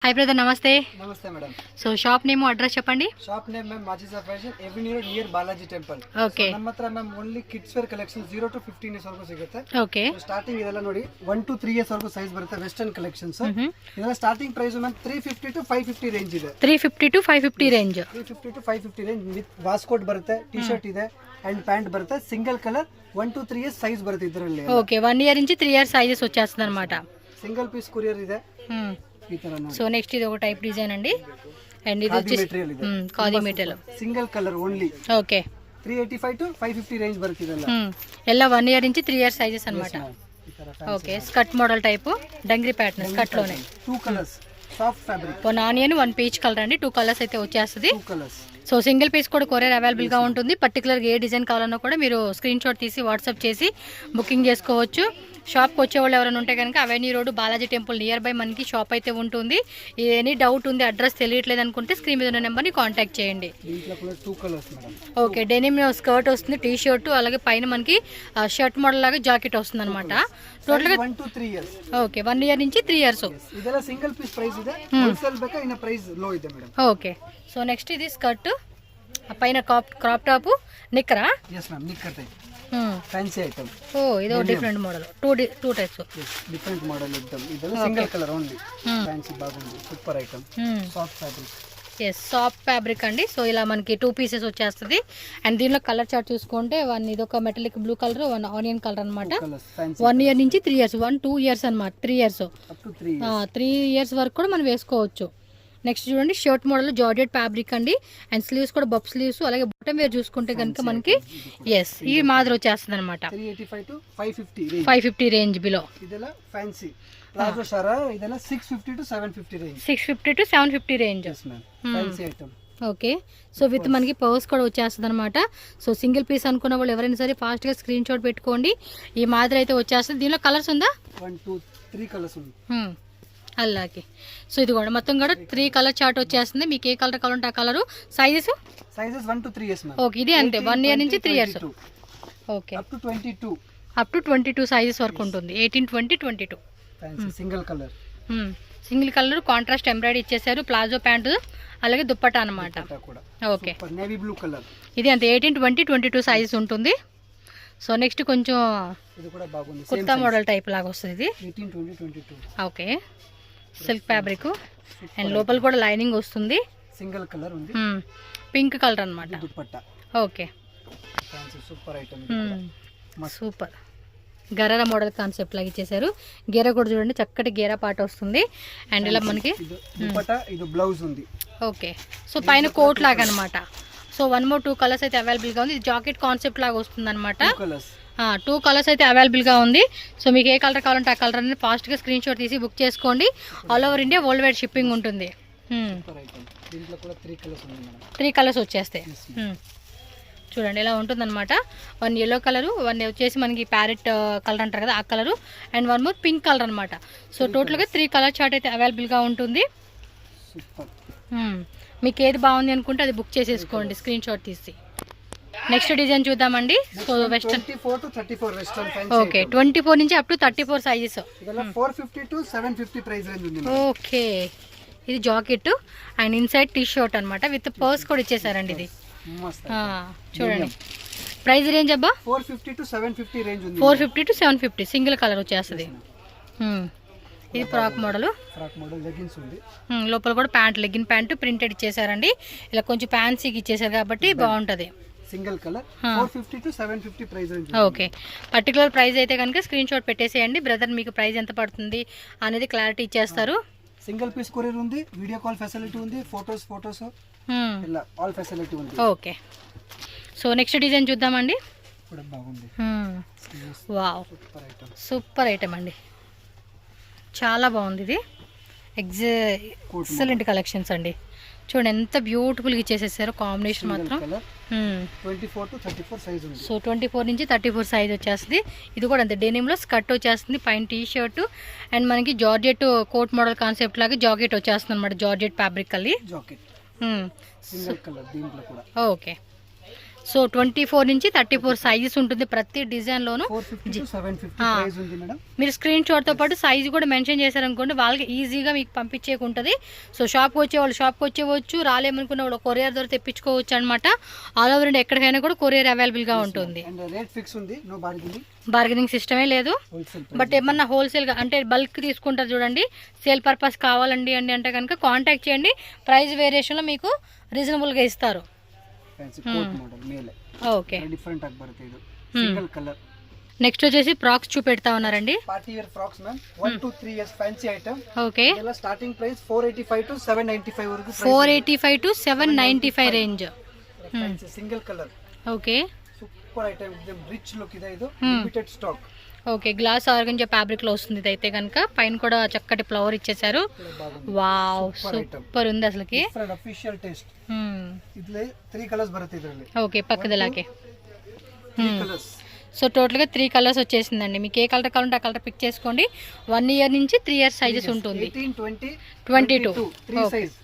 Hi brother, నమస్తే. నమస్తే madam. So shop name address చెప్పండి. Shop name ma'am Majisa fashion avenue near Balaji temple. Okay. ನಮ್ಮ ಹತ್ರ ma'am only kids wear collection 0 to 15 years ವರೆಗೂ ಸಿಗುತ್ತೆ. ಓಕೆ. ಸ್ಟಾರ್ಟಿಂಗ್ ಇದೆಲ್ಲ ನೋಡಿ 1 to 3 ಇಯರ್ಸ್ ವರೆಗೂ ಸೈಜ್ ಬರುತ್ತೆ. ವೆಸ್ಟರ್ನ್ ಕಲೆಕ್ಷನ್ಸ್ ಇದೆಲ್ಲ starting price ma'am 350 to 550 range ಇದೆ. 350 to 550 range. 350 to 550 range with waistcoat ಬರುತ್ತೆ, ಟಿ ಶರ್ಟ್ ಇದೆ ಅಂಡ್ ಪ್ಯಾಂಟ್ ಬರುತ್ತೆ. Single colour 1 to 3 years size బರುತ್ತೆ ಇದರಲ್ಲಿ. ఓకే, 1 ఇయర్ నుంచి 3 ఇయర్స్ సైజెస్ వచ్చేస్తుంది అనమాట. సింగిల్ పీస్ కొరియర్ ಇದೆ. సో నెక్స్ట్ ఇది ఒక టైప్ డిజైన్ అండి. అండ్ ఇది వచ్చేసి khadi material single colour only. Okay, 385 to 550 range ಬರುತ್ತೆ ಇದೆಲ್ಲ. ಎಲ್ಲ 1 ఇయర్ నుంచి 3 ఇయర్స్ సైజెస్ అన్నమాట. Okay, skirt model type dungaree pattern skirt లోనే 2 colours soft fabric. 1 onion 1 peach colour అండి. 2 కలర్స్ అయితే వచ్చేస్తుంది. 2 కలర్స్. సో సింగిల్ పీస్ కూడా కొరియర్ అవైలబుల్ గా ఉంటుంది. పర్టికులర్గా ఏ డిజైన్ కావాలన్నా కూడా మీరు స్క్రీన్ షాట్ తీసి వాట్సాప్ చేసి బుకింగ్ చేసుకోవచ్చు. షాప్కి వచ్చే వాళ్ళు ఎవరైనా ఉంటే కనుక avenue road Balaji temple near by మనకి షాప్ అయితే ఉంటుంది. ఎనీ డౌట్ ఉంది, అడ్రస్ తెలియట్లేదు అనుకుంటే స్క్రీన్ మీద ఉన్న నెంబర్ని కాంటాక్ట్ చేయండి. ఓకే, డెనిమ్ స్కర్ట్ వస్తుంది, టీ షర్ట్, అలాగే పైన మనకి షర్ట్ మోడల్ లాగా జాకెట్ వస్తుంది అనమాట. టోటల్గా 1 to 3 ఇయర్స్. ఓకే, 1 ఇయర్ నుంచి 3 ఇయర్స్. ಇದೆಲ್ಲ సింగిల్ పీస్ ప్రైస్ ಇದೆ. ಹೋಲ್ಸೇಲ್ ಬೇಕಾ ಇನ್ನ ಪ್ರೈಸ್ ಲೋ ಇದೆ ಮೇಡಂ. ఓకే, సో నెక్స్ట్ ఇది స్కర్ట్, పైన క్రాప్ టాప్ నిక్కరా. yes ma'am, నిక్కర్ టైప్ ఫ్యాన్సీ ఐటమ్. ఓ, ఇది different model. Two types different model ఇద్దాం. ಇದೆಲ್ಲ సింగిల్ కలర్ ఓన్లీ. ఫ్యాన్సీ బాగుంది, super item. Soft fabric. Soft fabric అండి. సో ఇలా మనకి 2 పీసెస్ వచ్చేస్తుంది. అండ్ దీనిలో కలర్ చార్ట్ చూసుకుంటే ఇది ఒక metallic blue colour, 1 onion colour అనమాట. 1 ఇయర్ నుంచి 3 ఇయర్స్, 2 ఇయర్స్ అనమాట. 3 ఇయర్స్, 3 ఇయర్స్ వరకు కూడా మనం వేసుకోవచ్చు. నెక్స్ట్ చూడండి, షర్ట్ మోడల్ జార్జెట్ ఫ్యాబ్రిక్ అండి. అండ్ స్లీవ్స్ కూడా బబ్ స్లీవ్స్, అలాగే బాటమ్ వేర్ చూసుకుంటే కనుక మనకి ఈ మాదిరి వచ్చేస్తుంది అనమాట. 385 to 550 రేంజ్ బిలో. ಇದೆಲ್ಲ ಫ್ಯಾನ್ಸಿ ప్లాజో షరా. ಇದೆಲ್ಲ 650 to 750 range. 650 to 750 range. yes ma'am, fancy item. Okay, so with మనకి పర్స్ కూడా వచ్చేస్తుంది అనమాట. సో సింగిల్ పీస్ అనుకున్న వాళ్ళు ఎవరైనా సరే ఫాస్ట్గా స్క్రీన్ షాట్ పెట్టుకోండి. ఈ మాదిరి అయితే వచ్చేస్తుంది. దీనిలో కలర్స్ ఉందా? 1 2 3 కలర్స్ ఉంది అలాగే. సో ఇది కూడా మొత్తం కూడా 3 కలర్ చార్ట్ వచ్చేస్తుంది. మీకు ఏ కలర్ కావాలంటే ఆ colour. Sizes 1 to 3 years ma'am. Okay, ఇది అంతే 1 ఇయర్ నుంచి 3 years. Okay, up to 22 sizes వరకు ఉంటుంది. 18 20 22 single colour. Single colour contrast embroidery ఇచ్చేసారు. ప్లాజో ప్యాంట్, అలాగే దుప్పట్టా అనమాట. Okay, navy blue colour. ఇది అంతే 18 20 22 సైజెస్ ఉంటుంది. సో నెక్స్ట్ కొంచెం ఇది కూడా బాగుంది, కుర్తా మోడల్ టైప్ లాగా వస్తుంది ఇది. 18 20 22. ఓకే, సిల్క్ ఫ్యాబ్రిక్ అండ్ లోపల కూడా లైనింగ్ వస్తుంది. సింగిల్ కలర్ ఉంది, పింక్ కలర్ అన్నమాట. Dupatta. Okay, super item. Super gharara model concept లాగా ఇచ్చేసారు. గేర కూడా చూడండి, చక్కటి గేరా పాట వస్తుంది. అండ్ ఇలా మనకి దుపట్టా, ఇది బ్లౌజ్ ఉంది. ఓకే, సో పైన కోట్ లాగా అనమాట. సో 1 more 2 కలర్స్ అయితే అవైలబుల్గా ఉంది. ఇది జాకెట్ కాన్సెప్ట్ లాగా వస్తుంది అనమాట. 2 కలర్స్ అయితే అవైలబుల్గా ఉంది. సో మీకు ఏ కలర్ కావాలంటే ఆ కలర్ అనేది ఫాస్ట్గా స్క్రీన్ షాట్ తీసి బుక్ చేసుకోండి. All over India world wide shipping ఉంటుంది. 3 కలర్స్ వచ్చేస్తాయి. చూడండి ఇలా ఉంటుంది అనమాట. 1 ఎల్లో కలరు, 1 వచ్చేసి మనకి ప్యారెట్ కలర్ అంటారు కదా ఆ colour, and 1 more pink colour అనమాట. సో టోటల్గా 3 కలర్ చార్ట్ అయితే అవైలబుల్గా ఉంటుంది. మీకు ఏది బాగుంది అనుకుంటే అది బుక్ చేసేసుకోండి స్క్రీన్ షాట్ తీసి. నెక్స్ట్ డిజైన్ చూద్దామండి. So western 24 to 34 western fancy. Okay, 24 నుంచి అప్ టు 34 సైజెస్. ಇದೆಲ್ಲ 450 to 750 ప్రైస్ రేంజ్ ఉంది. ఓకే, ఇది jacket and inside T shirt అనమాట. విత్ పర్స్ కూడా ఇచ్చేసారండి. ఇది చూడండి, ప్రైస్ రేంజ్ అబ్బా 450 to 750 రేంజ్ ఉంది. 450 to 750 సింగిల్ కలర్ వచ్చేస్తుంది. ఇది ఫ్రాక్ మోడల్. లెగ్గిన్స్ ఉంది. లోపల కూడా ప్యాంట్, లెగ్గిన్ ప్యాంట్ ప్రింటెడ్ ఇచ్చేసారండి. ఇలా కొంచెం ఫ్యాన్సీకి ఇచ్చేసారు కాబట్టి బాగుంటుంది. Single colour 450 to 750 price range. Okay, particular price అయితే కనుక స్క్రీన్ షాట్ పెట్టేసేయండి. బ్రదర్ మీకు ప్రైస్ ఎంత పడుతుంది అనేది క్లారిటీ ఇచ్చేస్తారు. సింగిల్ పీస్ కొరియర్ ఉంది, వీడియో కాల్ ఫెసిలిటీ ఉంది, ఫోటోస్ ఇలా ఆల్ ఫెసిలిటీ ఉంది. ఓకే, సో నెక్స్ట్ డిజైన్ చూద్దామండి. కూడా బాగుంది. వావ్, సూపర్ ఐటమ్ అండి, చాలా బాగుంది. ఇది ఎక్సలెంట్ కలెక్షన్స్ అండి. చూడండి ఎంత బ్యూటిఫుల్గా ఇచ్చేసేసారు. కాంబినేషన్ మాత్రం 24 to 34 సైజ్ ఉంది. సో 24 నుంచి 34 సైజ్ వచ్చేస్తుంది. ఇది కూడా అంతే డెనిమ్లో స్కర్ట్ వచ్చేస్తుంది, పైన టీ షర్ట్ అండ్ మనకి జార్జెట్ కోట్ మోడల్ కాన్సెప్ట్ లాగా జాకెట్ వచ్చేస్తుంది అనమాట. జార్జెట్ ఫ్యాబ్రిక్ అది జాకెట్ సింగిల్ కలర్ దీంట్లో కూడా. ఓకే, సో 24 నుంచి 34 సైజెస్ ఉంటుంది ప్రతి డిజైన్లోను. 450 to 750 ప్రైస్ ఉంది మేడం. మీరు స్క్రీన్ షాట్తో పాటు సైజు కూడా మెన్షన్ చేశారనుకోండి, వాళ్ళకి ఈజీగా మీకు పంపించేకుంటుంది. సో షాప్కి వచ్చేవాళ్ళు షాప్కి వచ్చేవచ్చు, రాలేమనుకున్న వాళ్ళు కొరియర్ ద్వారా తెప్పించుకోవచ్చు అనమాట. ఆల్ ఓవర్ ఇండియా ఎక్కడికైనా కూడా కొరియర్ అవైలబుల్గా ఉంటుంది. అండ్ రేట్ ఫిక్స్ ఉంది, నో బార్గెనింగ్. బార్గెనింగ్ సిస్టమే లేదు. బట్ ఏమన్నా హోల్సేల్గా అంటే బల్క్ తీసుకుంటారు చూడండి, సేల్ పర్పస్ కావాలండి అంటే కనుక కాంటాక్ట్ చేయండి. ప్రైస్ వేరియేషన్లో మీకు రీజనబుల్గా ఇస్తారు. ఓకే, డిఫరెంట్ ఆಗಿ ಬರುತ್ತೆ ಇದು సింగిల్ కలర్. నెక్స్ట్ వచ్చేసి ఫ్రాక్స్ చూపెడతా ఉన్నారండి. Party wear frocks ma'am, 1 to 3 years fancy item. Okay, ఇలా స్టార్టింగ్ ప్రైస్ 485 to 795 వరకు. 485 to 795 range. Fancy single colour. Okay, super item, एकदम రిచ్ లుక్ ಇದೆ. ಇದು limited stock. Okay, glass organza fabric లో వస్తుంది ఇది అయితే కనుక. పైన కూడా చక్కటి ఫ్లవర్ ఇచ్చేసారు. వావ్, సూపర్ ఉంది అసలుకి. Different official taste. ఇట్లే 3 కలర్స్ బರುತ್ತೆ ಇದರಲ್ಲಿ. Okay, పక్కదలాకే 3 colours. సో టోటల్గా 3 కలర్స్ వచ్చేసిందండి. మీకు ఏ కలర్ కావాలంటే ఆ కలర్ పిక్ చేసుకోండి. 1 ఇయర్ నుంచి 3 ఇయర్స్ సైజెస్ ఉంటుంది. 18, 20, 22 3 size.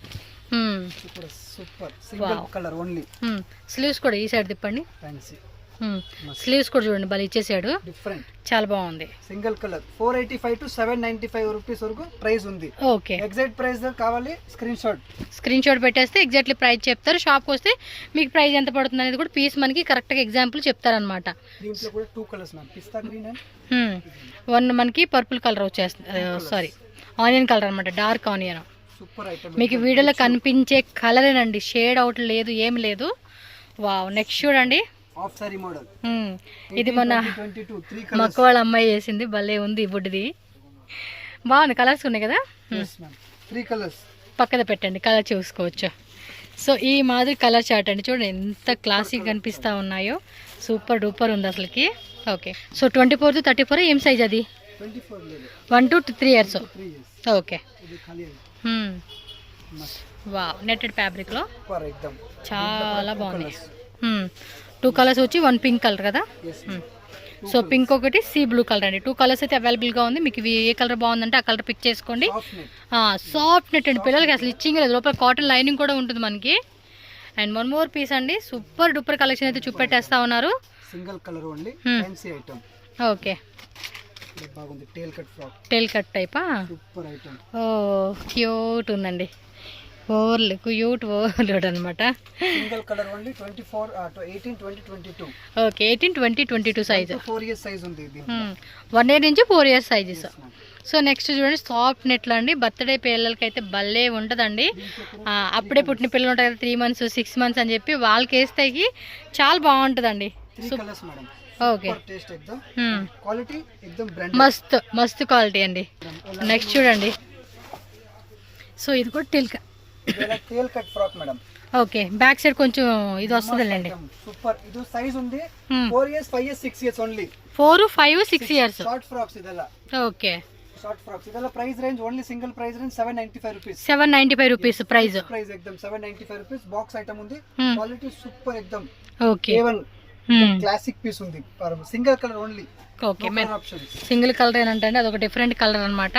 Super single colour only. Sleeves కూడా ఈ సైడ్ తిప్పండి. ఫ్యాన్సీ స్లీవ్స్ కూడా చూడండి, భలే ఇచ్చేసాడు. డిఫరెంట్, చాలా బాగుంది. సింగిల్ కలర్ 485 to 795 రూపీస్ వరకు ప్రైస్ ఉంది. ఓకే, ఎగ్జాక్ట్ ప్రైస్ కావాలి స్క్రీన్ షాట్ పెట్టేస్తే ఎగ్జాక్ట్లీ ప్రైస్ చెప్తారు. షాప్కి వస్తే మీకు ప్రైస్ ఎంత పడుతుంది అనేది కూడా పీస్ మనకి కరెక్ట్గా ఎగ్జాంపుల్ చెప్తారనమాట. దీంట్లో కూడా 2 colours ma'am, pista green and 1 మనకి పర్పుల్ కలర్ వచ్చేస్తుంది. సారీ, ఆనియన్ కలర్ అనమాట, డార్క్ ఆనియన్. Super item. మీకు వీడియోలో కనిపించే కలరేనండి, షేడ్ అవుట్ లేదు, ఏమి లేదు. వావ్, నెక్స్ట్ చూడండి. Of sari model. ఇది మన మక్క వాళ్ళ అమ్మాయి చేసింది, భలే ఉంది. బుడ్డిది బాగుంది, కలర్స్ ఉన్నాయి కదా. 3 కలర్స్ పక్కన పెట్టండి, కలర్ చూసుకోవచ్చు. సో ఈ మాదిరి కలర్ చార్ట్ అండి, చూడండి ఎంత క్లాసిక్ కనిపిస్తూ ఉన్నాయో. సూపర్ డూపర్ ఉంది అసలుకి. ఓకే, సో 24 to 34 ఏం సైజ్ అది? 1 to 3 years. Okay, wow, netted ఫ్యాబ్రిక్లో చాలా బాగుంది. 2 కలర్స్ వచ్చి 1 పింక్ కలర్ కదా. సో పింక్ ఒకటి, సీ బ్లూ కలర్ అండి. 2 కలర్స్ అయితే అవైలబుల్గా ఉంది. మీకు ఏ కలర్ బాగుందంటే ఆ కలర్ పిక్ చేసుకోండి. సాఫ్ట్ నెట్ అండి, పిల్లలకి అసలు ఇచ్చింగ్ లేదు, లోపల కాటన్ లైనింగ్ కూడా ఉంటుంది మనకి. అండ్ 1 మోర్ పీస్ అండి, సూపర్ డూపర్ కలెక్షన్ అయితే చూపెట్టేస్తా ఉన్నారు. Single colour only, fancy item. Okay, బాగుంది, tail cut frock. Tail cut టైపా? Super item. ఓ క్యూట్ ఉందండి, క్యూట్ ఓవర్లోడ్ అనమాట. Single colour only, 18, 20, 22. Okay, 18, 20, 22 size. 4 years size ఉంది ఇది. 1 ఇయర్ నుంచి 4 ఇయర్స్ సైజెస్. సో నెక్స్ట్ చూడండి, సాఫ్ట్ నెట్లు అండి. బర్త్డే పిల్లలకి అయితే భలే ఉంటుందండి. అప్పుడే పుట్టిన పిల్లలు ఉంటారు కదా, 3 months 6 months అని చెప్పి వాళ్ళకి వేస్తాయి, చాలా బాగుంటుందండి. ఓకే, మస్తు క్వాలిటీ అండి. నెక్స్ట్ చూడండి, సో ఇది కూడా tail cut frock madam. Okay, back side కొంచెం ఇది వస్తుందండి. సూపర్, ఇది సైజ్ ఉంది 4 years 5 years 6 years only. 4, 5, 6 years short frocks ಇದೆಲ್ಲ. ఓకే, షార్ట్ ఫ్రాక్స్ ಇದೆಲ್ಲ price range only single price range 795 rupees. 795 rupees price. एकदम 795 రూపీస్. బాక్స్ ఐటమ్ ఉంది, quality super एकदम. ఓకే, A1 క్లాసిక్ పీస్ ఉంది, single colour only. Okay, single colour ఏంటంటే అదొక different colour అనమాట.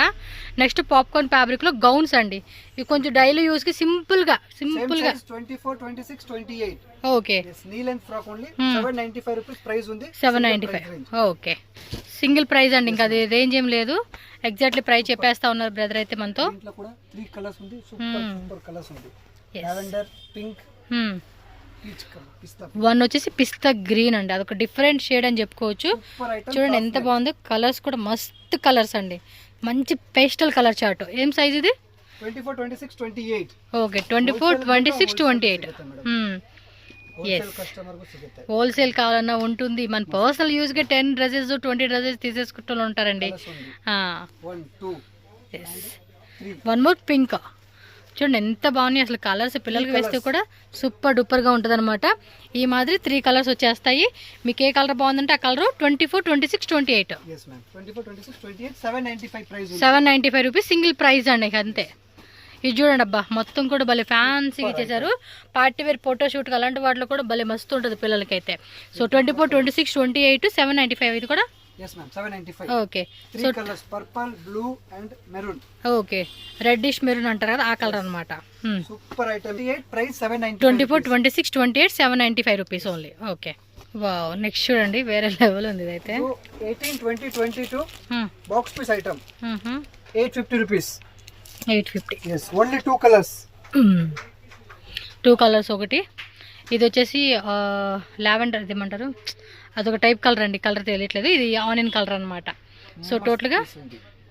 Next popcorn fabric లో gowns అండి. ఇవి కొంచెం డైలీ యూస్ కి సింపుల్ గా 24, 26, 28. Okay, knee length frock only 795 rupees price ఉంది. 795. ఓకే, సింగిల్ ప్రైస్ అండి, ఇంకా అది రేంజ్ ఏం లేదు. ఎగ్జాక్ట్లీ ప్రైస్ చెప్పేస్తా ఉన్నారు బ్రదర్ అయితే మనతో. దీంట్లో కూడా 3 కలర్స్ ఉంది, సూపర్ కలర్స్ ఉంది. లావెండర్, పింక్, 1 వచ్చేసి పిస్తా గ్రీన్ అండి, అదొక డిఫరెంట్ షేడ్ అని చెప్పుకోవచ్చు. చూడండి ఎంత బాగుందో, కలర్స్ కూడా మస్తు కలర్స్ అండి, మంచి పేస్టల్ కలర్ చార్ట్. ఏం సైజ్ ఇది? 24, 26, 28. ఓకే, 24, 26, 28. హోల్సేల్ కావాలన్నా ఉంటుంది. మన పర్సనల్ యూజ్ గా 10 డ్రెస్సెస్ 20 డ్రెస్సెస్ తీసేసుకుంటూ ఉంటారండి. 1 మోర్ పింక్, చూడండి ఎంత బాగున్నాయి అసలు కలర్స్. పిల్లలకి వేస్తే కూడా సూపర్ డూపర్గా ఉంటుంది అనమాట. ఈ మాదిరి 3 కలర్స్ వచ్చేస్తాయి. మీకు ఏ కలర్ బాగుందంటే ఆ కలర్. 24, 26, 28. 795 రూపీస్ సింగిల్ ప్రైస్ అండి, అంతే. ఇది చూడండి అబ్బా, మొత్తం కూడా భలే ఫ్యాన్సీగా ఇచ్చేసారు. పార్టీ వేర్ ఫోటోషూట్ అలాంటి వాటిలో కూడా భలే మస్తు ఉంటుంది పిల్లలకైతే. సో 24, 26, 28, 795. ఇది కూడా yes ma'am 795. Okay. 3 colours purple, blue and maroon. Okay, reddish maroon అంటారు కదా, ఆ కలర్ అనమాట. Super item. 28 price 795. 24, 26, 28, 795 rupees only. Okay, wow. Next చూడండి, వేరే లెవెల్ ఉంది ఇదైతే. 18, 20, 22 box piece item 850 rupees. 850. Yes, only 2 colours. 2 colours. ఒకటి ఇది వచ్చేసి లావెండర్, ఇది ఏమంటారు, అదొక టైప్ కలర్ అండి, కలర్ తెలియట్లేదు. ఇది ఆనియన్ కలర్ అనమాట. సో టోటల్గా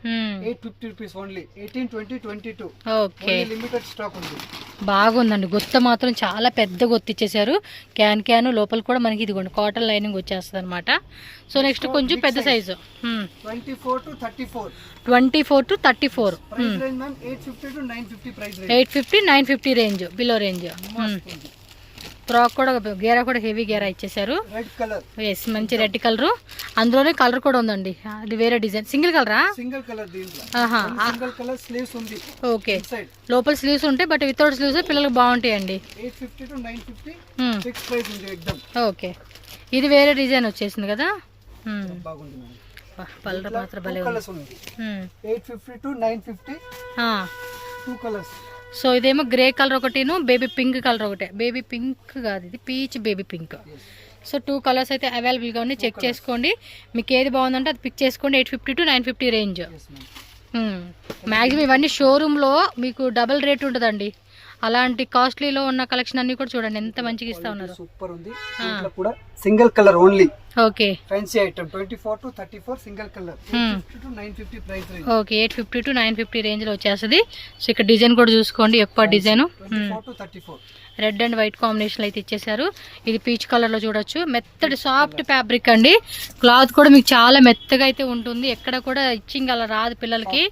850 rupees only. 18, 20, 22. Okay, limited stock ఉంది. బాగుందండి. గుత్త మాత్రం చాలా పెద్ద గుత్త ఇచ్చేసారు. క్యాన్ లోపల కూడా మనకి ఇదిగోండి కాటన్ లైనింగ్ వచ్చేస్తుంది అనమాట. సో నెక్స్ట్ కొంచెం పెద్ద size 24 to 34. 24 to 34. Price range ma'am 850 to 950 price range. 850, 950 range, below range. Frock కూడా గేరా కూడా హెవీ గేరా ఇచ్చేసారు. Red colour. ఎస్, మంచి రెడ్ కలర్. అందులోనే కలర్ కూడా ఉందండి, అది వేరే డిజైన్. సింగిల్ కలరా? సింగిల్ కలర్ దీంట్లో. సింగిల్ కలర్ స్లీవ్స్ ఉంది. ఓకే, లోపల స్లీవ్స్ ఉంటాయి, బట్ వితౌట్ స్లీవ్స్ పిల్లలకు బాగుంటాయండి. 850 to 950 ఫిక్స్ ప్రైస్ ఉంది ఎక్దమ్. ఓకే, ఇది వేరే డిజైన్ వచ్చేసింది కదా. బాగుంది మేడం. కలర్ మాత్రం భలే ఉంది. 850 to 950 2 కలర్స్. సో ఇదేమో గ్రే కలర్ ఒకటిను, బేబీ పింక్ కలర్ ఒకటే. బేబీ పింక్ కాదు, ఇది peach baby pink. So 2 colours అయితే అవైలబుల్గా ఉన్నాయి. చెక్ చేసుకోండి, మీకు ఏది బాగుందంటే అది పిక్ చేసుకోండి. 850 to 950 రేంజ్. మ్యాక్సిమం ఇవన్నీ షోరూంలో మీకు డబుల్ రేట్ ఉంటుందండి. అలాంటి కాస్ట్లీలో ఉన్న కలెక్షన్ అన్ని కూడా చూడండి ఎంత మంచిగా ఇస్తా ఉన్నారు. సూపర్ ఉంది. దీంట్లో కూడా single colour only. Okay, fancy item 24 to 34 single colour. 850 to 950 price range. Okay, 850 to 950 range లో వచ్చేస్తుంది. సో ఇక్కడ డిజైన్ కూడా చూసుకోండి, ఎక్కువ design 24 to 34 red and white combination అయితే ఇచ్చేసారు. ఇది పీచ్ కలర్ లో చూడొచ్చు. మెత్తడి సాఫ్ట్ ఫ్యాబ్రిక్ అండి. క్లాత్ కూడా మీకు చాలా మెత్తగా అయితే ఉంటుంది. ఎక్కడ కూడా ఇచ్చింగ్ అలా రాదు పిల్లలకి.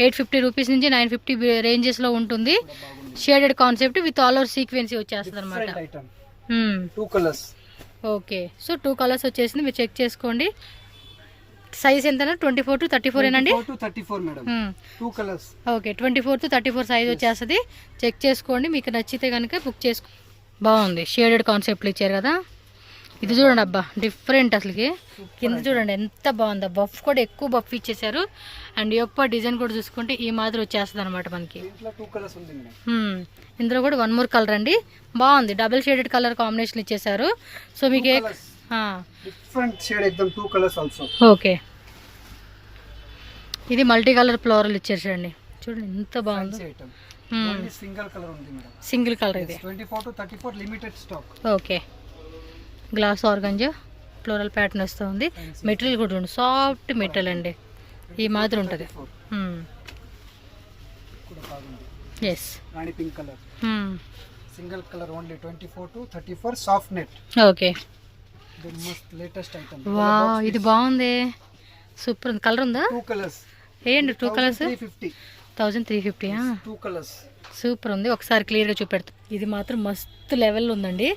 850 రూపీస్ నుంచి 950 రేంజెస్ లో ఉంటుంది. Shaded concept with all over sequence వచ్చేస్తుంది అనమాట. 2 కలర్స్. ఓకే, సో 2 కలర్స్ వచ్చేసింది, మీరు చెక్ చేసుకోండి. సైజ్ ఎంత? 24 to 34 ఏనండి. 24 to 34 madam. 2 colours. Okay, 24 to 34 size వచ్చేస్తుంది. చెక్ చేసుకోండి, మీకు నచ్చితే కనుక బుక్ చేసుకో. బాగుంది, షేడెడ్ కాన్సెప్ట్లు ఇచ్చారు కదా. ఇది చూడండి, అబ్బా డిఫరెంట్ అసలుకి. కింద చూడండి ఎంత బాగుంది. బఫ్ కూడా ఎక్కువ బఫ్ ఇచ్చేసారు. అండ్ ఎక్కువ డిజైన్ కూడా చూసుకుంటే ఈ మాదిరి వచ్చేస్తుంది అనమాట మనకి. ఇందులో కూడా 1 more కలర్ అండి, బాగుంది. డబుల్ షేడెడ్ కలర్ కాంబినేషన్ ఇచ్చేసారు. సో మీకు డిఫరెంట్ షేడ్ ఎక్దమ్ 2 కలర్స్ ఆల్సో. ఓకే, ఇది మల్టీ కలర్ ఫ్లోరల్ ఇచ్చారు చూడండి. చూడండి ఎంత బాగుంది. సింగిల్ కలర్ ఉంది మేడం. సింగిల్ కలర్ ఇది. 24 to 34 limited stock. Okay, glass organza floral pattern వస్తుంది. మెటీరియల్ కూడా ఉంది, సాఫ్ట్ మెటీరియల్ అండి, ఈ మాదిరి ఉంటుంది. Yes, rani pink colour. Single colour only 24 to 34 soft net. Okay, must latest item. Wow, ఇది బాగుంది, సూపర్ ఉంది. కలర్ ఉందా? 2 కలర్స్. ఏంటి 2 కలర్స్? 1350. 2 కలర్స్. సూపర్ ఉంది. ఒకసారి క్లియర్గా చూపెడతా. ఇది మాత్రం మస్తు లెవెల్లో ఉందండి,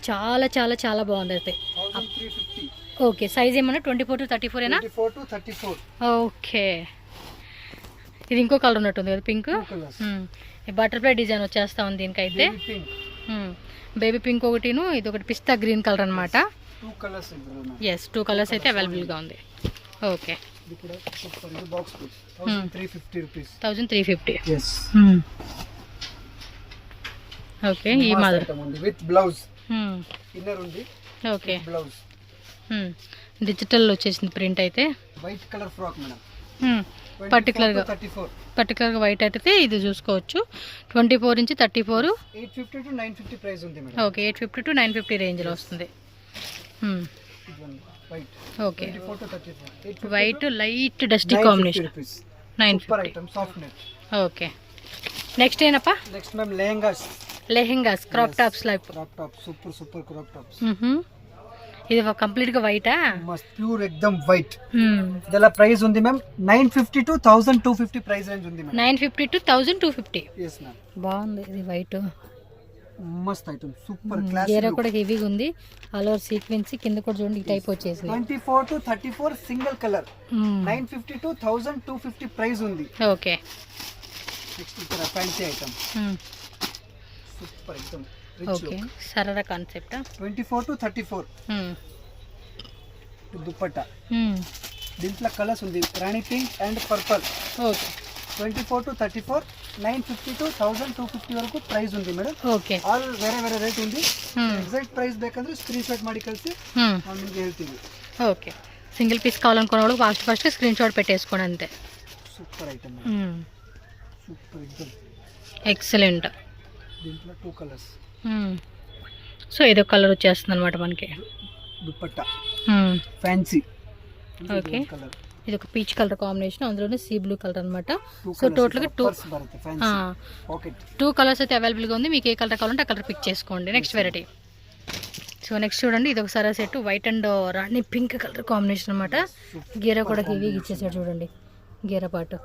చాలా చాలా చాలా బాగుంది అయితే. 1350. ఓకే, సైజ్ ఏమన్నా 24 to 34 ఏనా? 24 to 34. ఓకే, ఇది ఇంకో కలర్ ఉన్నట్టుంది కదా, పింక్. బటర్ఫ్లై డిజైన్ వచ్చేస్తా ఉంది దీనికైతే. బేబీ పింక్ ఒకటిను, ఇది ఒకటి పిస్తా గ్రీన్ కలర్ అనమాట. 2 కలర్స్. ఎస్, 2 కలర్స్ అయితే అవైలబుల్గా ఉంది. Okay, 1350 rupees. 1350. ఓకే, ఈ మాదిరి విత్ బ్లౌజ్. ఇన్నర్ ఉంది. Okay, blouse. డిజిటల్ వచ్చేసింది ప్రింట్ అయితే. White colour frock madam. పర్టికులర్గా వైట్ అయితే ఇది చూసుకోవచ్చు. 24 నుంచి 34. 850 to 950 ప్రైస్ ఉంది మేడం. ఓకే, 850 to 950 రేంజ్లో వస్తుంది. White. Okay, 24 to 34. White light dusty combination. 950. Soft net. Okay, next ಏನಪ್ಪ? Next ma'am lehengas crop tops like. Crop top super crop tops. ఇది కంప్లీట్ గా వైటా? Must pure ఎక్దమ్ white. ಇದೆಲ್ಲ ప్రైస్ ఉంది ma'am 950 to 1250 price range ఉంది ma'am. 950 to 1250. yes ma'am. బాగుంది ఇది white. మస్త్ ఐటమ్, సూపర్ క్లాస్. గేరా కూడా హెవీగా ఉంది, ఆల్ ఓవర్ సీక్వెన్స్. కింద కూడా చూడండి ఈ టైప్ వచ్చేసింది. 24 to 34 single colour. 950 to 1250 price ఉంది. ఓకే, నెక్స్ట్ ఇక్కడ ఫ్యాన్సీ ఐటమ్. సూపర్ ఎక్దమ్ రిచ్. ఓకే, సరదా కాన్సెప్ట్. 24 to 34 దుపట్టా. దీంట్లో కలర్స్ ఉంది rani pink and purple. Okay 24 to 34, 950 to 1250 వరకు ప్రైస్ ఉంది మేడం. ಓಕೆ ಆಲ್ ಬೇರೆ ಬೇರೆ ರೇಟ್ ఉంది. ಎಕ್ಸಾಕ್ಟ್ ಪ್ರೈಸ್ ಬೇಕಂದ್ರೆ ಸ್ಕ್ರೀನ್ ಶಾಟ್ ಮಾಡಿ ಕಳಿಸಿ ನಾವು ನಿಮಗೆ ಹೇಳ್ತೀವಿ. ఓకే సింగిల్ పీస్ కావాలనుకున్న వాళ్ళు ఫాస్ట్ స్క్రీన్ షాట్ పెట్టేసుకోండి అంతే. సూపర్ ఐటమ్ సూపర్ ఎక్దమ్ ఎక్సలెంట్. దీంట్లో 2 కలర్స్. సో ఏదో కలర్ వచ్చేస్తుంది అనమాట మనకి. దుపట్టా ఫ్యాన్సీ. ఓకే ఇది ఒక పీచ్ కలర్ కాంబినేషన్, అందులోనే సీ బ్లూ కలర్ అనమాట. సో టోటల్గా 2 కలర్స్ అయితే అవైలబుల్గా ఉంది. మీకు ఏ కలర్ కావాలంటే ఆ కలర్ పిక్ చేసుకోండి. Next variety. సో నెక్స్ట్ చూడండి, ఇది ఒక సరా set white and Rani pink colour combination అనమాట. గీర కూడా హెవీగా ఇచ్చేసాడు చూడండి, గీర పాటు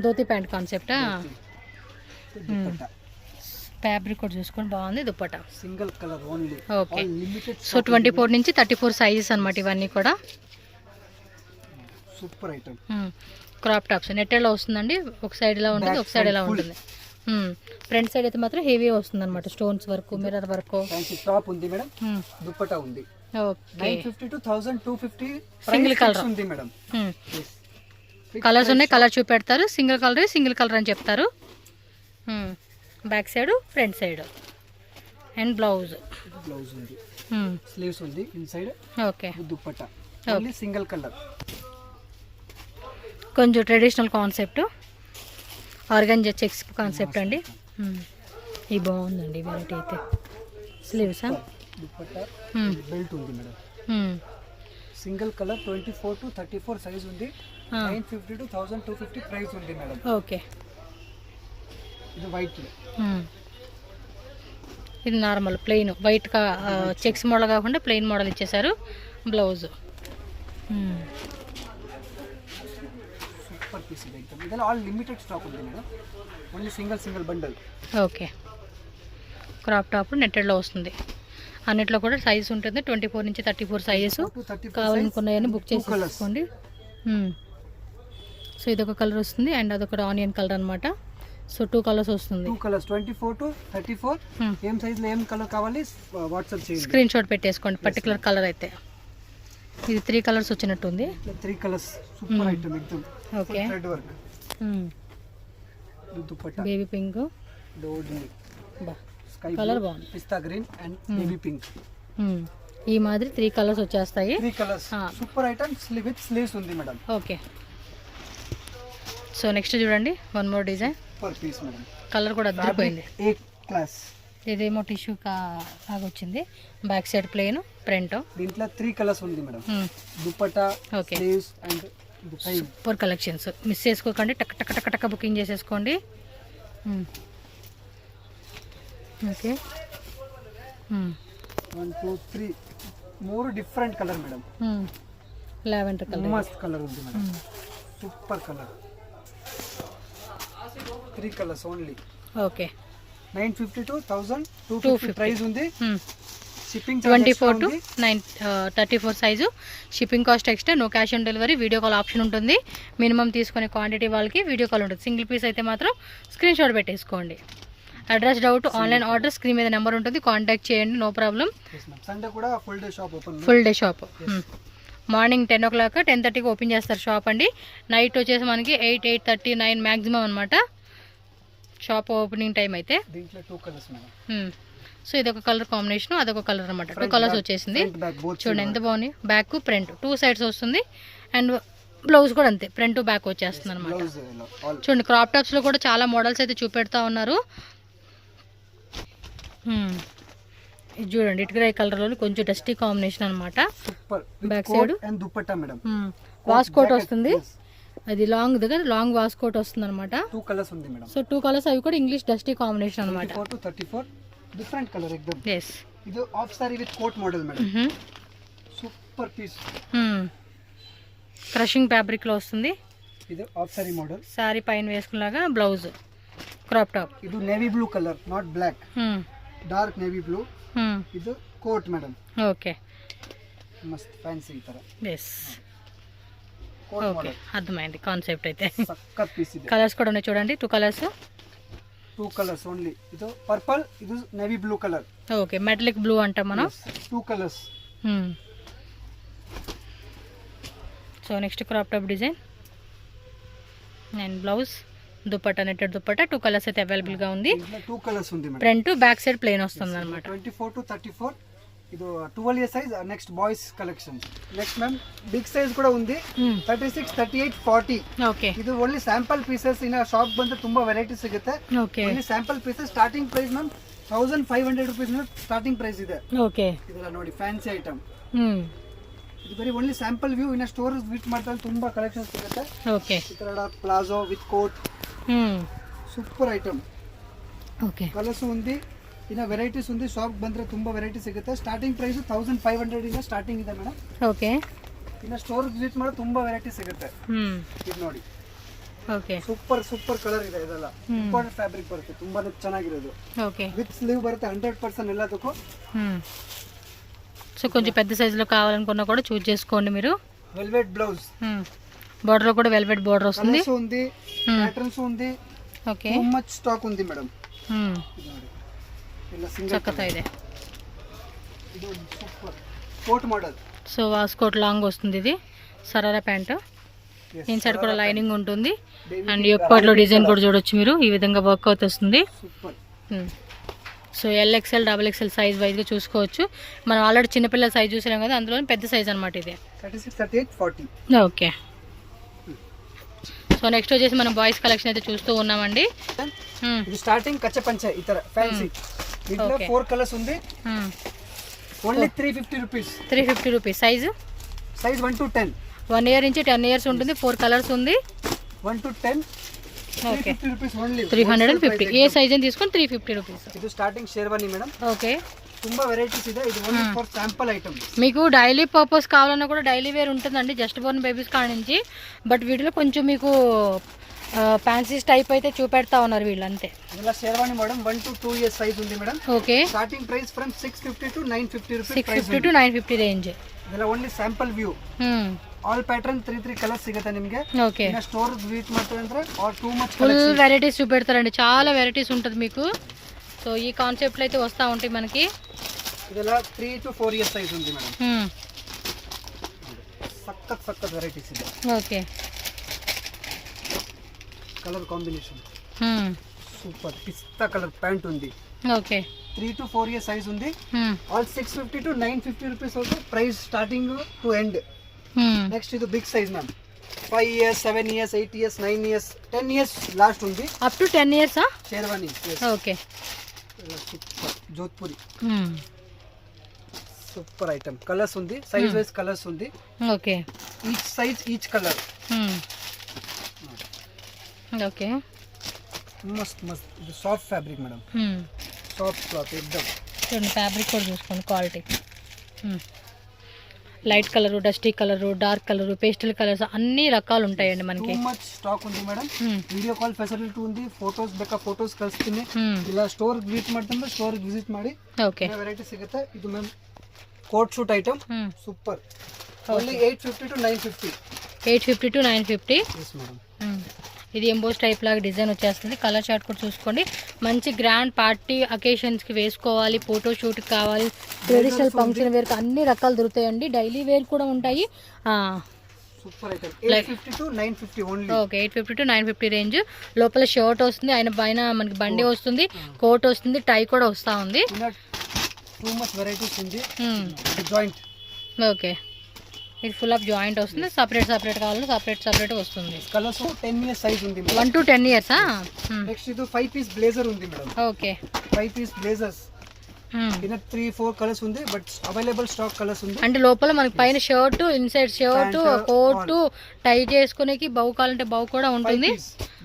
ధోతి ప్యాంట్ కాన్సెప్టా. ఫ్యాబ్రిక్ కూడా చూసుకొని బాగుంది. Dupatta single colour only. Okay so 24 నుంచి 34 సైజెస్ అనమాట ఇవన్నీ కూడా. Super item. క్రాప్ టాప్స్ నెట్టెడ్లో వస్తుందండి. ఒక సైడ్ ఇలా ఉంటుంది, ఒక సైడ్ ఇలా ఉంటుంది. ఫ్రంట్ సైడ్ అయితే మాత్రం హెవీ వస్తుంది అనమాట, stones work, mirror work. Top ఉంది మేడం, దుపట్టా ఉంది. ఓకే 950 to 1250 సింగిల్ కలర్ ఉంది మేడం. కలర్స్ ఉన్నాయి, కలర్ చూపెడతారు. సింగిల్ కలర్ అని చెప్తారు. Back side, front side and blouse ఉంది, స్లీవ్స్ ఉంది inside. Okay dupatta only single colour. కొంచెం traditional concept, organza checks concept అండి. ఇది బాగుందండి వెరైటీ అయితే. స్లీవ్స్ బెల్ట్ ఉంది madam. Single colour 24 to 34 size ఉంది. 950 to 1250 ప్రైస్ ఉంది మేడం. ఓకే ఇది వైట్. ఇది normal plain white checks model కాకుండా ప్లెయిన్ మోడల్ ఇచ్చేసారు. బ్లౌజ్ సూపర్ పీస్ ఇది. ఇందులో ఆల్ లిమిటెడ్ స్టాక్ ఉంది madam, only single bundle. Okay crop top నెట్టెడ్లో వస్తుంది. అన్నిట్లో కూడా సైజ్ ఉంటుంది. 24 నుంచి 34 సైజెస్ కావాలనుకున్నాయని బుక్ చేసుకోండి. సో ఇదొక కలర్ వస్తుంది అండ్ అదొక ఆనియన్ కలర్ అనమాట. సో 2 కలర్స్ వస్తుంది. 2 కలర్స్ 24 to 34. ఏం సైజులో ఏం కలర్ కావాలి వాట్సాప్ చేయండి, స్క్రీన్ షాట్ పెట్టేసుకోండి. పర్టికులర్ కలర్ అయితే ఇది 3 కలర్స్ వచ్చినట్టుంది. 3 కలర్స్ సూపర్ ఐటమ్ ఎక్దమ్. Okay thread work. Dupatta baby pink, డోడి బా స్కై కలర్ బాగుంది, pista green and baby pink. ఈ మాదిరి 3 కలర్స్ వచ్చేస్తాయి. 3 colours super item with sleeves ఉంది మేడం. ఓకే సో నెక్స్ట్ చూడండి, one more design. Per piece madam. Colour కూడా అద్దరిపోయింది. A class. ఇదేమో టిష్యూ లాగా వచ్చింది. Back side plain, front. దీంట్లో 3 కలర్స్ ఉంది madam. Dupatta, okay sleeves and super collections. Miss చేసుకోకండి, టక్ టక్ టక్ టక్ బుకింగ్ చేసేసుకోండి. Okay 1 2 3 3 different colour madam. Lavender colour, మస్త్ కలర్ ఉంది madam. Super colour. 3 colours only. Okay 950 to 1250 price ఉంది. Shipping 24 to 34 size. Shipping cost extra. No cash on delivery. Video call option ఉంటుంది. మినిమం తీసుకునే క్వాంటిటీ వాళ్ళకి video call ఉంటుంది. Single piece అయితే మాత్రం screen shot పెట్టేసుకోండి. Address doubt, online order, screen మీద number ఉంటుంది, కాంటాక్ట్ చేయండి, నో ప్రాబ్లం. సండే కూడా full day shop open. Full day shop. Morning 10 o'clock 10:30కి ఓపెన్ చేస్తారు షాప్ అండి. నైట్ వచ్చేసి మనకి 8 8:30 9 మ్యాక్సిమం అనమాట షాప్ ఓపెనింగ్ టైం అయితే. దీంట్లో 2 కలర్స్ మేడం. సో ఇదొక కలర్ కాంబినేషన్, అదొక కలర్ అనమాట. 2 కలర్స్ వచ్చేసింది. చూడండి ఎంత బాగుంది. బ్యాక్ ఫ్రంట్ 2 సైడ్స్ వస్తుంది అండ్ బ్లౌజ్ కూడా అంతే, ఫ్రంట్ బ్యాక్ వచ్చేస్తుంది అనమాట. చూడండి క్రాప్ టాప్స్లో కూడా చాలా మోడల్స్ అయితే చూపెడతా ఉన్నారు. ఇది చూడండి ఇటుక కలర్లో కొంచెం డస్టీ కాంబినేషన్ అనమాట. Back side and dupatta madam. Waistcoat వస్తుంది. అది లాంగ్ దగ్గర లాంగ్ వాస్కోట్ వస్తుంది అనమాట. 2 కలర్స్ ఉంది మేడం. సో 2 కలర్స్ అవి కూడా ఇంగ్లీష్ డస్టీ కాంబినేషన్ అనమాట. 24 to 34 డిఫరెంట్ కలర్ ఎక్దమ్. yes ఇది half sari with coat model madam. Super piece. Crushing fabric లో వస్తుంది. ఇది ఆఫ్ సారీ మోడల్. సారీ పైన వేసుకున్నాగా బ్లౌజ్ క్రాప్ టాప్. ఇది navy blue colour, not black, dark navy blue. ఇది కోట్ మేడం. ఓకే మస్త్ ఫ్యాన్సీ ತರ. yes ఓకే అర్థమైంది కాన్సెప్ట్ అయితే. సక్కత్ పీస్ ఇది. కలర్స్ కూడా ఉన్నాయి చూడండి, 2 కలర్స్. 2 colours only. ఇది పర్పుల్, ఇది navy blue colour. Okay metallic blue అంటాం మనం. 2 colours. So so next crop top design and blouse dupatta netted dupatta 2 colours అయితే అవైలబుల్గా ఉంది. 2 కలర్స్ ఉంది madam. Front back side plain వస్తుంది అనమాట. 24 to 34 ఇది 12 year size. Next boys collection. Next ma'am big size కూడా ఉంది. 36, 38, 40. ఓకే, ಇದು ಓನ್ಲಿ ಸ್ಯಾಂಪಲ್ ಪೀಸಸ್. ಇನ್ನ ಶಾಪ್ ಬಂದ್ರೆ ತುಂಬಾ ವೆರೈಟಿ ಸಿಗುತ್ತೆ. Okay, only sample pieces. Starting price ma'am 1500 rupees starting price ಇದೆ. ಓಕೆ, ಇದೆಲ್ಲ ನೋಡಿ ಫ್ಯಾನ್ಸಿ ಐಟಮ್. ಇದು ಬರೀ ಓನ್ಲಿ ಸ್ಯಾಂಪಲ್ ವ್ಯೂ. ಇನ್ನ ಸ್ಟೋರ್ ವಿಸಿಟ್ ಮಾಡ್ತಾರೆ ತುಂಬಾ ಕಲೆಕ್ಷನ್ ಸಿಗುತ್ತೆ. ಓಕೆ, ಈ ತರ palazzo with coat super item. Okay, colours ఉంది. ఇన్న వెరైటీస్ ఉంది. షాప్ ಬಂದ್ರೆ ತುಂಬಾ వెరైటీ ಸಿಗುತ್ತೆ. ಸ್ಟಾರ್ಟಿಂಗ್ ಪ್ರೈಸ್ 1500 ಇಂದ ಸ್ಟಾರ್ಟಿಂಗ್ ಇದೆ ಮೇಡಮ್. ಓಕೆ, ಇನ್ನ ಸ್ಟೋರ್ ವಿಸಿಟ್ ಮಾಡಿ ತುಂಬಾ ವೆರೈಟಿ ಸಿಗುತ್ತೆ. ಇದು ನೋಡಿ. ಓಕೆ, ಸೂಪರ್ ಕಲರ್ ಇದೆ. ಇದೆಲ್ಲ ಇಂಪಾರ್ಟೆಂಟ್ ಫ್ಯಾಬ್ರಿಕ್ ಬರುತ್ತೆ. ತುಂಬಾನೇ ಚೆನ್ನಾಗಿರೋದು. ఓకే, విత్ స్లీవ్ బರುತ್ತೆ 100% ಎಲ್ಲದಕ್ಕೂ. సో కొంచెం పెద్ద సైజులో కావాలనుకున్నా కూడా చూస్ చేసుకోండి మీరు. Velvet blouse. బార్డర్ లో కూడా వెల్వెట్ బార్డర్ వస్తుంది. కలర్స్ ఉంది, ప్యాటర్న్స్ ఉంది. ఓకే, టూ మచ్ స్టాక్ ఉంది మేడం. ಇಲ್ಲ సింగిల్ చక్కగా ಇದೆ. ಇದು super coat model. So waistcoat long వస్తుంది. ఇది సరారా ప్యాంట్. ఇన్సైడ్ కూడా లైనింగ్ ఉంటుంది. అండ్ యొక్క డిజైన్ కూడా చూడొచ్చు మీరు. ఈ విధంగా వర్క్ అవుట్ వస్తుంది. Super. So L XL XXL size వైజ్గా చూసుకోవచ్చు. మనం ఆల్రెడీ చిన్నపిల్లల సైజ్ చూసినాం కదా, అందులో పెద్ద సైజ్ అనమాట ఇది. 36, 38, 40. ఓకే, సో నెక్స్ట్ వచ్చేసి మనం బాయ్స్ కలెక్షన్ అయితే చూస్తూ ఉన్నామండి. ఇది స్టార్టింగ్ కచ్చ పంచ ఈ ತರ ఫ్యాన్సీ. దీంట్లో 4 కలర్స్ ఉంది. Only 350 rupees. 350 rupees. Size 1 to 10. 1 year నుంచి 10 ఇయర్స్ ఉంటుంది. 4 కలర్స్ ఉంది. 1 to 10. Okay, 350 rupees only. 350. A size అని తీసుకొని 350 రూపీస్. ఇది స్టార్టింగ్ షేర్వానీ మేడం. ఓకే, ತುಂಬಾ ವೆರೈಟೀಸ್ ಇದೆ. ಇದು ಓನ್ಲಿ ಫಾರ್ ಸ್ಯಾಂಪಲ್ ಐಟಮ್. మీకు డైలీ పర్పస్ కావాలన్నా కూడా డైలీ వేర్ ఉంటుందండి, జస్ట్ బోర్న్ బేబీస్ కాడ నుంచి. బట్ వీటిలో కొంచెం మీకు ఫ్యాన్సీస్ టైప్ అయితే చూపెడతా ఉన్నారు వీళ్ళు, అంతే. ಇದೆಲ್ಲ sherwani madam 1 to 2 years size ఉంది madam. Okay, starting price from 650 to 950 rupees. 650 to 950 range. ಇದೆಲ್ಲ only sample view. All pattern 3 colours ಸಿಗುತ್ತೆ ನಿಮಗೆ. ఓకే, ಇನ್ನ ಸ್ಟೋರ್ ವಿಸಿಟ್ ಮಾಡ್ತಾರೆ ಅಂದ್ರೆ are too much full varieties చూపెడతారండి. చాలా వెరైటీస్ ఉంటుంది మీకు. సో ఈ కాన్సెప్ట్లు అయితే వస్తూ ఉంటాయి మనకి. ಇದೆಲ್ಲ 3 to 4 ఇయర్స్ సైజ్ ఉంది మేడం. సక్కత్ వెరైటీస్ ಇದೆ. Okay, colour combination super. Pista colour pant ఉంది. ఓకే, 3 to 4 ఇయర్స్ సైజ్ ఉంది. All 650 to 950 rupees also price starting to end. Next ఇది big size ma'am. 5 years, 7 years, 8 years, 9 years, 10 years last ఉంది. Up to 10 ఇయర్సా? Sherwani. Okay, super. Jodhpuri super item. Colours ఉంది, size wise colours ఉంది. Okay, each size each colour. Okay, మస్త్ ఇది soft fabric madam. Soft cloth ఎక్దమ్. చూడండి fabric కూడా చూసుకోండి, quality. Light colour, dusty colour, dark colour, pastel colours అన్ని రకాలు ఉంటాయండి మనకి. టూ మచ్ స్టాక్ ఉంది మేడం. ವಿಡಿಯೋ ಕಾಲ್ ಫೆಸಿಲಿಟಿ ఉంది. ಫೋಟೋಸ್ ಬೇಕಾ ಫೋಟೋಸ್ ಕಳಿಸ್ತೀನಿ. ಇಲ್ಲ ಸ್ಟೋರ್ ವಿಸಿಟ್ ಮಾಡ್ತಂದ್ರೆ ಸ್ಟೋರ್ ವಿಸಿಟ್ ಮಾಡಿ. ಓಕೆ, ವೆರೈಟಿ ಸಿಗುತ್ತೆ. ಇದು ma'am coat suit item. Super. Only 850 to 950. 850 to 950. Yes madam. ఇది ఎంబోస్ టైప్ లాగా డిజైన్ వచ్చేస్తుంది. కలర్ చార్ట్ కూడా చూసుకోండి. మంచి గ్రాండ్ పార్టీ అకేషన్స్కి వేసుకోవాలి, ఫోటో షూట్కి కావాలి, ట్రెడిషనల్ ఫంక్షన్ వేర్కి అన్ని రకాలు దొరుకుతాయండి. డైలీ వేర్ కూడా ఉంటాయి. Super item. 850 to 950 only. Okay, 850 to 950 range. లోపల షర్ట్ వస్తుంది, ఆయన పైన మనకి బండి వస్తుంది, కోట్ వస్తుంది, టై కూడా వస్తూ ఉంది. టూ మచ్ వెరైటీస్ ఉంది. జాయింట్. ఓకే, ఇది ఫుల్ ఆఫ్ జాయింట్ వస్తుంది. సపరేట్ కావాలంటే సపరేట్ వస్తుంది. కలర్స్ 10 ఇయర్స్ సైజ్ ఉంది. 1 to 10 ఇయర్సా? నెక్స్ట్ ఇది 5 పీస్ బ్లేజర్ ఉంది మేడం. Okay, 5 piece blazers. ఇన్న 3-4 కలర్స్ ఉంది. బట్ అవైలబుల్ స్టాక్ కలర్స్ ఉంది. అంటే లోపల మనకి పైన shirt, inside shirt, coat, tie చేసుకునేకి బౌ కావాలంటే బౌ కూడా ఉంటుంది.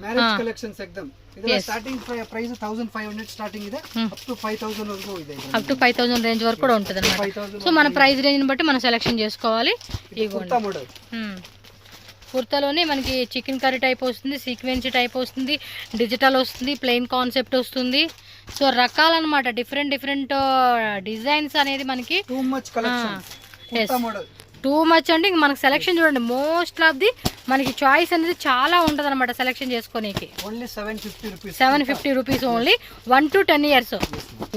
మ్యారేజ్ కలెక్షన్స్ ఎక్దమ్. ಇದರ ಸ್ಟಾರ್ಟಿಂಗ್ ಪ್ರೈಸ್ 1500 ಸ್ಟಾರ್ಟಿಂಗ್ ಇದೆ. ಅಪ್ ಟು 5000 ವರೆಗೂ ಇದೆ. అప్ టు 5000 రేంజ్ వరకు కూడా ఉంటుంది అన్నమాట. సో మన ప్రైస్ రేంజ్ ని బట్టి మనం సెలెక్షన్ చేసుకోవాలి. కుర్తా మోడల్. కుర్తాలోనే మనకి చికెన్ కర్రీ టైప్ వస్తుంది, సీక్వెన్సీ టైప్ వస్తుంది, డిజిటల్ వస్తుంది, ప్లెయిన్ కాన్సెప్ట్ వస్తుంది. సో రకాలన్నమాట, డిఫరెంట్ డిజైన్స్ అనేది మనకి. Too much collection. Kurta model too much అంటే ఇంక మనకి సెలెక్షన్ చూడండి, మోస్ట్ ఆఫ్ ది మనకి చాయిస్ అనేది చాలా ఉంటుంది అనమాట సెలెక్షన్ చేసుకోనికి. Only 750 rupees. 750 rupees only. 1 to 10 years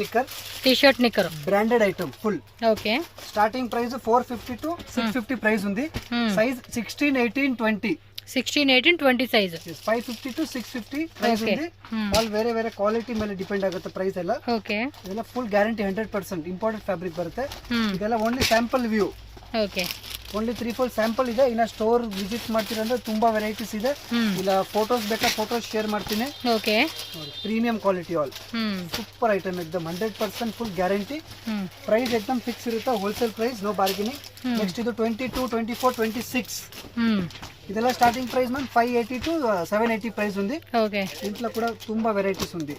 knicker, T shirt knicker, branded item full. Okay. Starting price 450 to 650 price ఉంది. సైజ్ 16, 18, 20. 16, 18, 20 ಸೈಜ್. 550 to 650 ಪ್ರೈಸ್ ಇದೆ. ಆಲ್ ಬೇರೆ ಬೇರೆ ಕ್ವಾಲಿಟಿ ಮೇಲೆ ಡಿಪೆಂಡ್ ಆಗುತ್ತೆ ಪ್ರೈಸ್ ಎಲ್ಲ. ಓಕೆ. ಇದೆಲ್ಲ ಫುಲ್ ಗ್ಯಾರಂಟಿ 100% ಇಂಪೋರ್ಟೆಡ್ ಫ್ಯಾಬ್ರಿಕ್ ಬರುತ್ತೆ. ಇದೆಲ್ಲ only sample view. Okay. Only 3-4 sample ಇದೆ. ಇನ್ನ ಸ್ಟೋರ್ ವಿಸಿಟ್ ಮಾಡ್ತೀರಂದ್ರೆ ತುಂಬಾ ವೆರೈಟೀಸ್ ಇದೆ. ಇಲ್ಲ ಫೋಟೋಸ್ ಬೇಕಾ ಫೋಟೋಸ್ ಶೇರ್ ಮಾಡ್ತೀನಿ. Okay. Premium quality all super item एकदम 100% ಫುಲ್ ಗ್ಯಾರಂಟಿ. ಪ್ರೈಸ್ एकदम ಫಿಕ್ಸ್ ಇರುತ್ತೆ, wholesale price, no bargaining. Next ಇದು 22, 24, 26 ಇದೆಲ್ಲ starting price ma'am 580 to 780 price ఉంది. ఓకే. ఇంట్లో కూడా ತುಂಬಾ వెరైటీస్ ఉంది.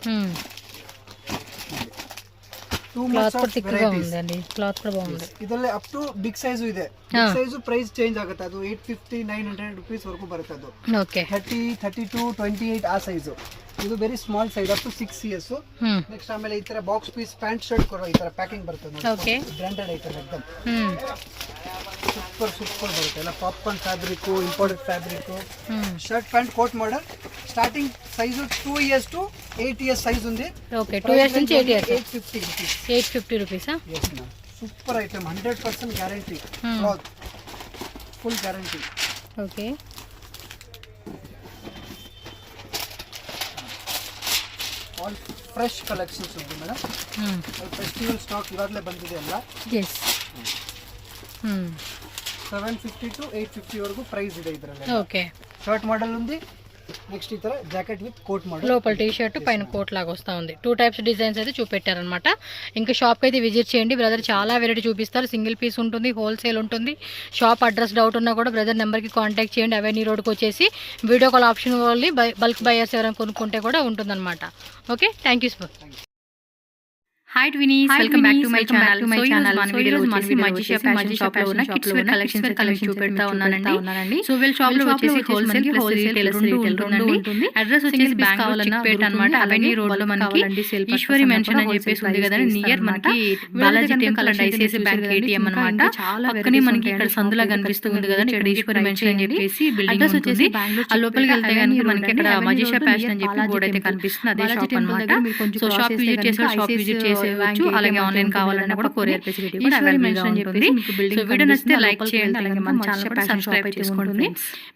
క్లాత్ కూడా థిక్గా ఉందండి, క్లాత్ కూడా బాగుంది. ಇದರಲ್ಲಿ ಅಪ್ ಟು ಬಿಗ್ ಸೈಜ್ ಇದೆ. ಬಿಗ್ ಸೈಜ್ ಪ್ರೈಸ್ ಚೇಂಜ್ ಆಗುತ್ತೆ, ಅದು 850, 900 ರೂಪೀಸ್ ವರೆಗೂ ಬರುತ್ತೆ. ಅದು ಓಕೆ. 30, 32, 28 ಆ ಸೈಜ್. ಇದು very small size up to 6 years. Next ಆಮೇಲೆ ಈ ತರ ಬಾಕ್ಸ್ ಪೀಸ್ ಪ್ಯಾಂಟ್ ಶರ್ಟ್ ಕೊಡುವ ಈ ತರ ಪ್ಯಾಕಿಂಗ್ ಬರುತ್ತೆ ನೋಡಿ. ಓಕೆ. ಬ್ರಾಂಡೆಡ್ ಐಟಮ್ एकदम ಸೂಪರ್ ಸೂಪರ್ ಬರುತ್ತೆ. ಎಲ್ಲ popcorn fabric, imported fabric. Shirt pant coat model. Starting size 2 years to 8 years size ఉంది. ఓకే. 2 years నుంచి 8 years. 850 rupees. 850 rupees. yes ma'am. Super item 100% guarantee. Cloth full guarantee. Okay. All fresh collections ಉಂಟು madam. Festival stock ಇವಾಗಲೇ ಬಂದಿದೆ ಅಲ್ಲ. S. 750 to 850 వరకు price ಇದೆ ಇದರಲ್ಲಿ. Okay. Shirt model ఉంది. నెక్స్ట్ ఈ ತರ జాకెట్ విత్ కోట్ మోడల్. లోపల టీ షర్ట్ పైన కోట్ లాగా వస్తూ ఉంది. 2 types డిజైన్స్ అయితే చూపెట్టారనమాట. ఇంకా షాప్కి అయితే విజిట్ చేయండి. బ్రదర్ చాలా వెరైటీ చూపిస్తారు. సింగిల్ పీస్ ఉంటుంది, హోల్సేల్ ఉంటుంది. షాప్ అడ్రస్ డౌట్ ఉన్నా కూడా బ్రదర్ నెంబర్కి కాంటాక్ట్ చేయండి. అవెన్యూ రోడ్కి వచ్చేసి video call option only bulk buyers ఎవరైనా కొనుక్కుంటే కూడా ఉంటుందన్నమాట. Okay, thank you sir. Hi twinnies, welcome back to my channel. మన వీడియోలో వచ్చేసి మజిషా ఫ్యాషన్ షాప్ లో ఉన్న కిడ్స్ వేర్ కలెక్షన్ చూపెడతా ఉన్నానండి. సో వీళ్ళ షాప్ లో వచ్చేసి హోల్సేల్ ప్లస్ రీటైల్ రెండు ఉంటుంది. అడ్రస్ వచ్చేసి బెంగళూరు చిక్పేట అన్నమాట. అవెన్యూ రోడ్ లో మనకి ఈశ్వరి మెన్షన్ అని చెప్పేసి ఉంది కదా, నియర్ మనకి Balaji temple and ICICI bank ATM అన్నమాట. పక్కనే మనకి ఇక్కడ సందులా కనిపిస్తుంది కదా, ఇక్కడ ఈశ్వరి మెన్షన్ అని చెప్పేసి బిల్డింగ్ వచ్చేసి ఆ లోపలికి వెళ్తే కనుక మనకి ఇక్కడ మజిషా ఫ్యాషన్ అని చెప్పి బోర్డు అయితే కనిపిస్తుంది. అదే షాప్ అన్నమాట. సో షాప్ విజిట్ చేసి షాప్ విజిట్ చేసి అలాగే ఆన్లైన్ కావాలన్నా కూడా కొరియర్ ఫెసిలిటీ కూడా అవైలబుల్ గా ఉంటుంది. సో వీడియో నచ్చితే లైక్ చేయండి, అలాగే మన ఛానల్ కూడా సబ్స్క్రైబ్ చేసుకోండి.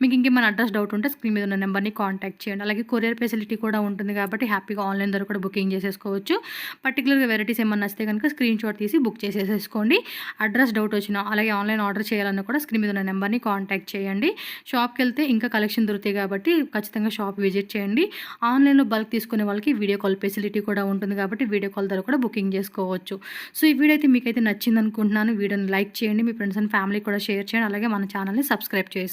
మీకు ఇంకేమైనా అడ్రస్ డౌట్ ఉంటే స్క్రీన్ మీద ఉన్న నెంబర్ని కాంటాక్ట్ చేయండి. అలాగే కొరియర్ ఫెసిలిటీ కూడా ఉంటుంది కాబట్టి హ్యాపీగా ఆన్లైన్ ద్వారా కూడా బుకింగ్ చేసేసుకోవచ్చు. పర్టికులర్గా వెరైటీస్ ఏమన్నా వస్తే కనుక స్క్రీన్ షాట్ తీసి బుక్ చేసేసుకోండి. అడ్రస్ డౌట్ వచ్చినా అలాగే ఆన్లైన్ ఆర్డర్ చేయాలన్నా కూడా స్క్రీన్ మీద ఉన్న నెంబర్ని కాంటాక్ట్ చేయండి. షాప్కి వెళ్తే ఇంకా కలెక్షన్ దొరుకుతాయి కాబట్టి ఖచ్చితంగా షాప్ విజిట్ చేయండి. ఆన్లైన్లో బల్క్ తీసుకునే వాళ్ళకి వీడియో కాల్ ఫెసిలిటీ కూడా ఉంటుంది కాబట్టి వీడియో కాల్ ద్వారా కూడా బుకింగ్ చేసుకోవచ్చు. సో ఈ వీడియో అయితే మీకైతే నచ్చింది అనుకుంటున్నాను. వీడియోని లైక్ చేయండి, మీ ఫ్రెండ్స్ అండ్ ఫ్యామిలీ కూడా షేర్ చేయండి, అలాగే మన ఛానల్ని సబ్స్క్రైబ్ చేసుకోండి.